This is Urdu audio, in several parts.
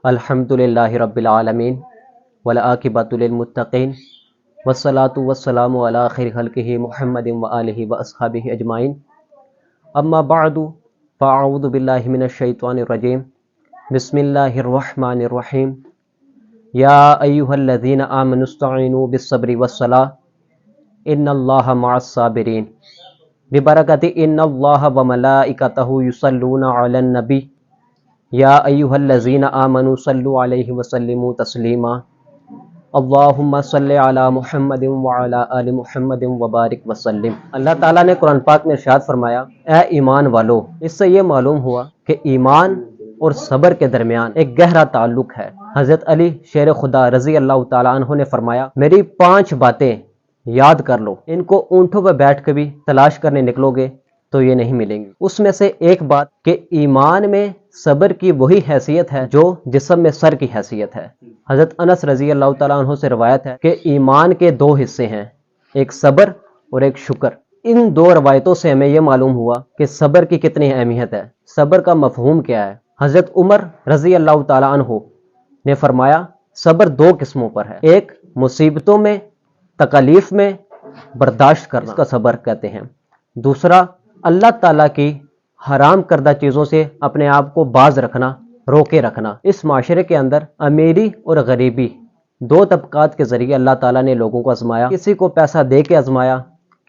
الحمدللہ رب العالمین والعاقبۃ للمتقین والصلاۃ والسلام علی خیر خلقہ محمد وآلہ واصحابہ اجمعین اما بعد فاعوذ باللہ من الشیطان الرجیم بسم اللہ الرحمن الرحیم یا ایہا الذین آمنوا استعینوا بالصبر والصلاۃ ان اللہ مع الصابرین ببرکۃ ان اللہ وملائکتہ یصلون علی النبی یا ایہا الذین آمنوا صلوا علیہ وسلموا تسلیما اللہم صلی علی محمد وعلی آل محمد وبارک وسلم۔ اللہ تعالیٰ نے قرآن پاک میں ارشاد فرمایا، اے ایمان والو، اس سے یہ معلوم ہوا کہ ایمان اور صبر کے درمیان ایک گہرا تعلق ہے۔ حضرت علی شیر خدا رضی اللہ تعالیٰ عنہ نے فرمایا، میری 5 باتیں یاد کر لو، ان کو اونٹوں پہ بیٹھ کے بھی تلاش کرنے نکلو گے تو یہ نہیں ملیں گی۔ اس میں سے ایک بات کہ ایمان میں صبر کی وہی حیثیت ہے جو جسم میں سر کی حیثیت ہے۔ حضرت انس رضی اللہ تعالیٰ عنہ سے روایت ہے کہ ایمان کے 2 حصے ہیں، ایک صبر اور ایک شکر۔ ان 2 روایتوں سے ہمیں یہ معلوم ہوا کہ صبر کی کتنی اہمیت ہے، صبر کا مفہوم کیا ہے۔ حضرت عمر رضی اللہ تعالیٰ عنہ نے فرمایا، صبر 2 قسموں پر ہے، ایک مصیبتوں میں تکالیف میں برداشت کرنا، اس کا صبر کہتے ہیں۔ دوسرا اللہ تعالیٰ کی حرام کردہ چیزوں سے اپنے آپ کو باز رکھنا، روکے رکھنا۔ اس معاشرے کے اندر امیری اور غریبی 2 طبقات کے ذریعے اللہ تعالیٰ نے لوگوں کو آزمایا، کسی کو پیسہ دے کے آزمایا،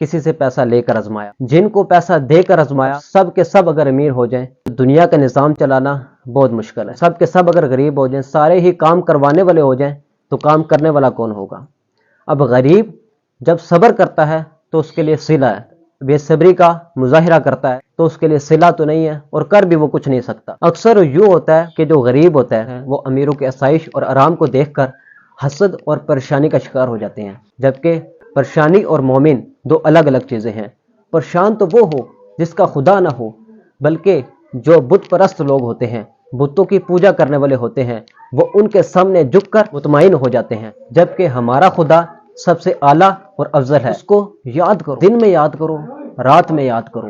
کسی سے پیسہ لے کر آزمایا۔ جن کو پیسہ دے کر آزمایا، سب کے سب اگر امیر ہو جائیں تو دنیا کا نظام چلانا بہت مشکل ہے۔ سب کے سب اگر غریب ہو جائیں، سارے ہی کام کروانے والے ہو جائیں تو کام کرنے والا کون ہوگا؟ اب غریب جب صبر کرتا ہے تو اس کے لیے صلہ ہے، بے صبری کا مظاہرہ کرتا ہے تو اس کے لیے صلہ تو نہیں ہے، اور کر بھی وہ کچھ نہیں سکتا۔ اکثر یوں ہوتا ہے کہ جو غریب ہوتا ہے وہ امیروں کے آسائش اور آرام کو دیکھ کر حسد اور پریشانی کا شکار ہو جاتے ہیں، جبکہ پریشانی اور مومن 2 الگ الگ چیزیں ہیں۔ پریشان تو وہ ہو جس کا خدا نہ ہو، بلکہ جو بت پرست لوگ ہوتے ہیں، بتوں کی پوجا کرنے والے ہوتے ہیں، وہ ان کے سامنے جھک کر مطمئن ہو جاتے ہیں، جبکہ ہمارا خدا سب سے اعلیٰ اور افضل ہے۔ اس کو یاد کرو، دن میں یاد کرو، رات میں یاد کرو،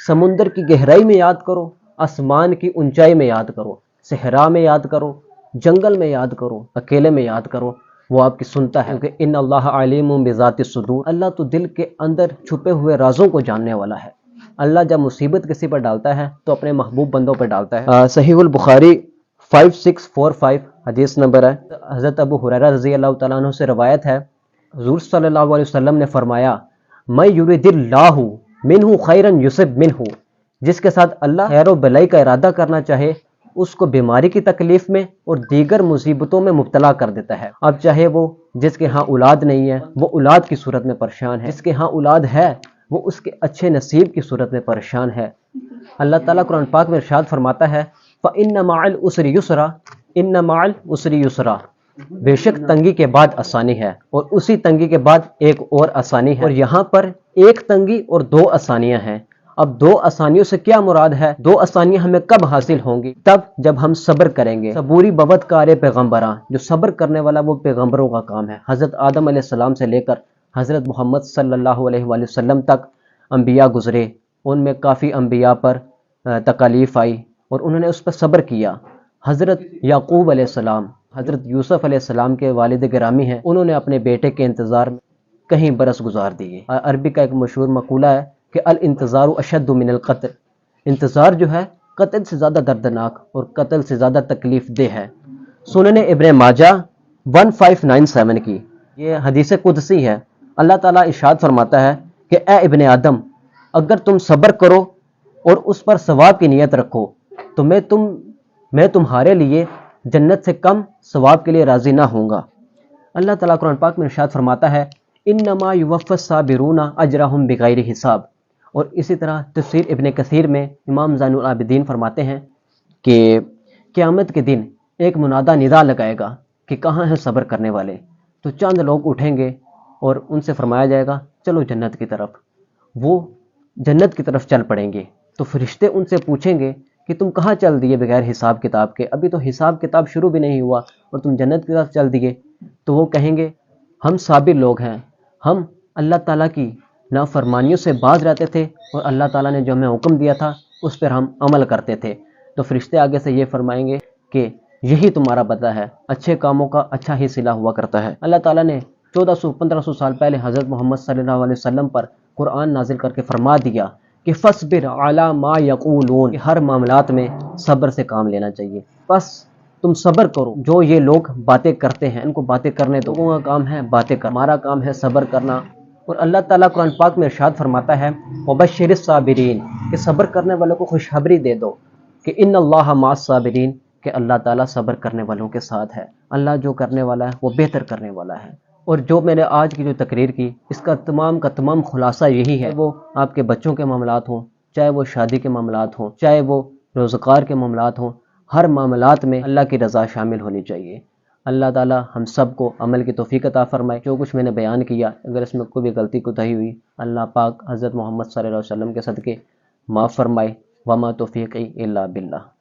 سمندر کی گہرائی میں یاد کرو، آسمان کی اونچائی میں یاد کرو، صحرا میں یاد کرو، جنگل میں یاد کرو، اکیلے میں یاد کرو، وہ آپ کی سنتا ہے کہ ان اللہ علیم بذات الصدور، اللہ تو دل کے اندر چھپے ہوئے رازوں کو جاننے والا ہے۔ اللہ جب مصیبت کسی پر ڈالتا ہے تو اپنے محبوب بندوں پر ڈالتا ہے۔ صحیح البخاری 5645 حدیث نمبر ہے۔ حضرت ابو ہریرہ رضی اللہ تعالیٰ عنہ سے روایت ہے، حضور صلی اللہ علیہ وسلم نے فرمایا، میں یرید اللہ منہ خیرا یصب منہ، جس کے ساتھ اللہ خیر و بھلائی کا ارادہ کرنا چاہے اس کو بیماری کی تکلیف میں اور دیگر مصیبتوں میں مبتلا کر دیتا ہے۔ اب چاہے وہ جس کے ہاں اولاد نہیں ہے وہ اولاد کی صورت میں پریشان ہے، جس کے ہاں اولاد ہے وہ اس کے اچھے نصیب کی صورت میں پریشان ہے۔ اللہ تعالیٰ قرآن پاک میں ارشاد فرماتا ہے، فَإِنَّ مَعَ الْعُسْرِ يُسْرًا إِنَّ مَعَ الْعُسْرِ يُسْرًا، بے شک تنگی کے بعد آسانی ہے، اور اسی تنگی کے بعد ایک اور آسانی ہے۔ اور یہاں پر ایک تنگی اور 2 آسانیاں ہیں۔ اب 2 آسانیوں سے کیا مراد ہے؟ 2 آسانیاں ہمیں کب حاصل ہوں گی؟ تب جب ہم صبر کریں گے۔ صبوری ببت کار پیغمبراں، جو صبر کرنے والا وہ پیغمبروں کا کام ہے۔ حضرت آدم علیہ السلام سے لے کر حضرت محمد صلی اللہ علیہ وآلہ وسلم تک انبیاء گزرے، ان میں کافی انبیاء پر تکالیف آئی اور انہوں نے اس پر صبر کیا۔ حضرت یعقوب علیہ السلام، حضرت یوسف علیہ السلام کے والد گرامی ہیں، انہوں نے اپنے بیٹے کے انتظار میں کہیں برس گزار دیے۔ عربی کا ایک مشہور مقولہ ہے کہ الانتظار اشد من القتل، انتظار جو ہے قتل سے زیادہ دردناک اور قتل سے زیادہ تکلیف دہ ہے۔ سنن ابن ماجہ 1597 کی یہ حدیث قدسی ہے۔ اللہ تعالیٰ ارشاد فرماتا ہے کہ اے ابن آدم، اگر تم صبر کرو اور اس پر ثواب کی نیت رکھو تو میں تمہارے لیے جنت سے کم ثواب کے لیے راضی نہ ہوں گا۔ اللہ تعالیٰ قرآن پاک میں ارشاد فرماتا ہے، انما یوفی الصابرون اجرہم بغیر حساب۔ اور اسی طرح تفسیر ابن کثیر میں امام زین العابدین فرماتے ہیں کہ قیامت کے دن ایک منادی ندا لگائے گا کہ کہاں ہیں صبر کرنے والے؟ تو چند لوگ اٹھیں گے اور ان سے فرمایا جائے گا چلو جنت کی طرف۔ وہ جنت کی طرف چل پڑیں گے تو فرشتے ان سے پوچھیں گے کہ تم کہاں چل دیے بغیر حساب کتاب کے؟ ابھی تو حساب کتاب شروع بھی نہیں ہوا اور تم جنت کی طرف چل دیے۔ تو وہ کہیں گے ہم صابر لوگ ہیں، ہم اللہ تعالیٰ کی نافرمانیوں سے باز رہتے تھے اور اللہ تعالیٰ نے جو ہمیں حکم دیا تھا اس پر ہم عمل کرتے تھے۔ تو فرشتے آگے سے یہ فرمائیں گے کہ یہی تمہارا بدلہ ہے، اچھے کاموں کا اچھا ہی صلہ ہوا کرتا ہے۔ اللہ تعالیٰ نے 1400-1500 سال پہلے حضرت محمد صلی اللہ علیہ وسلم پر قرآن نازل کر کے فرما دیا کہ فَاصْبِرْ عَلَىٰ مَا يَقُولُونَ، کہ ہر معاملات میں صبر سے کام لینا چاہیے۔ بس تم صبر کرو، جو یہ لوگ باتیں کرتے ہیں ان کو باتیں کرنے دو، لوگوں کا کام ہے باتیں کرنا، ہمارا کام ہے صبر کرنا۔ اور اللہ تعالیٰ قرآن پاک میں ارشاد فرماتا ہے وَبَشِّرِ الصَّابِرِينَ، کہ صبر کرنے والوں کو خوشخبری دے دو کہ ان اللہ مع الصابرین، کہ اللہ تعالیٰ صبر کرنے والوں کے ساتھ ہے۔ اللہ جو کرنے والا ہے وہ بہتر کرنے والا ہے۔ اور جو میں نے آج کی جو تقریر کی، اس کا تمام خلاصہ یہی ہے، وہ آپ کے بچوں کے معاملات ہوں، چاہے وہ شادی کے معاملات ہوں، چاہے وہ روزگار کے معاملات ہوں، ہر معاملات میں اللہ کی رضا شامل ہونی چاہیے۔ اللہ تعالیٰ ہم سب کو عمل کی توفیق عطا فرمائے۔ جو کچھ میں نے بیان کیا، اگر اس میں کوئی بھی غلطی کوتاہی ہوئی، اللہ پاک حضرت محمد صلی اللہ علیہ وسلم کے صدقے معاف فرمائے۔ وما توفیقی الا باللہ۔